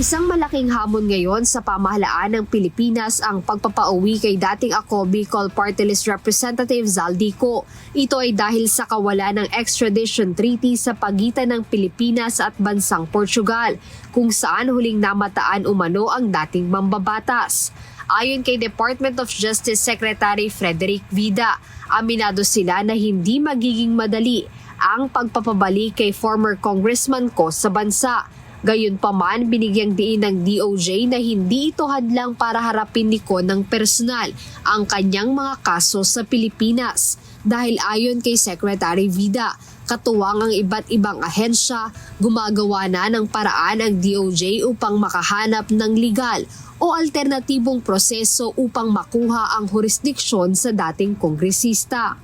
Isang malaking hamon ngayon sa pamahalaan ng Pilipinas ang pagpapauwi kay dating Ako Bicol Party List Representative Zaldico. Ito ay dahil sa kawalan ng extradition treaty sa pagitan ng Pilipinas at bansang Portugal, kung saan huling namataan umano ang dating mambabatas. Ayon kay Department of Justice Secretary Frederick Vida, aminado sila na hindi magiging madali ang pagpapabalik kay former Congressman Ko sa bansa. Gayunpaman, binigyang diin ng DOJ na hindi ito hadlang para harapin ni Ko ng personal ang kanyang mga kaso sa Pilipinas. Dahil ayon kay Secretary Vida, katuwang ang iba't ibang ahensya, gumagawa na ng paraan ang DOJ upang makahanap ng legal o alternatibong proseso upang makuha ang jurisdiksyon sa dating kongresista.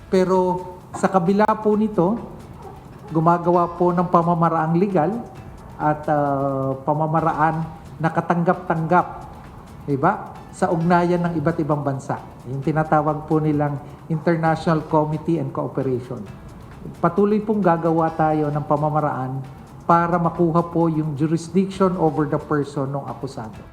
Pero sa kabila po nito, gumagawa po ng pamamaraang legal at pamamaraan na katanggap-tanggap, diba? Sa ugnayan ng iba't ibang bansa. Yung tinatawag po nilang International Committee and Cooperation. Patuloy pong gagawa tayo ng pamamaraan para makuha po yung jurisdiction over the person ng akusado.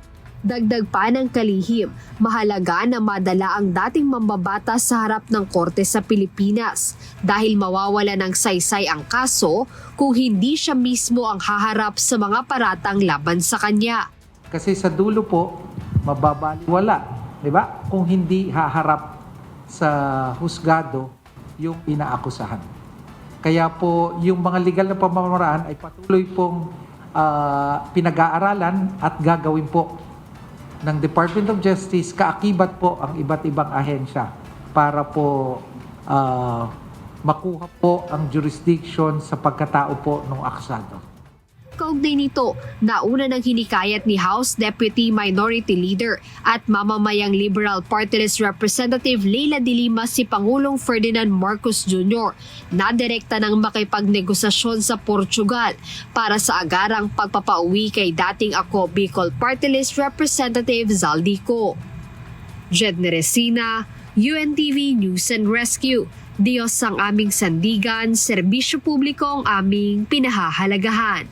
Dagdag pa ng kalihim, mahalaga na madala ang dating mambabatas sa harap ng korte sa Pilipinas dahil mawawala ng saysay ang kaso kung hindi siya mismo ang haharap sa mga paratang laban sa kanya. Kasi sa dulo po, mababaliwala, di ba? Kung hindi haharap sa husgado yung inaakusahan. Kaya po, yung mga legal na pamamaraan ay patuloy pong pinag-aaralan at gagawin po ng Department of Justice, kaakibat po ang iba't ibang ahensya para po makuha po ang jurisdiction sa pagkatao po ng akusado. Kaugnay nito, nauna ng hinikayat ni House Deputy Minority Leader at mamamayang Liberal Party List Representative Leila de Lima si Pangulong Ferdinand Marcos Jr. na direkta ng makipagnegosasyon sa Portugal para sa agarang pagpapauwi kay dating Ako Bicol Party List Representative Zaldico. Jed Neresina, UNTV News and Rescue. Diyos ang aming sandigan, serbisyo publiko ang aming pinahahalagahan.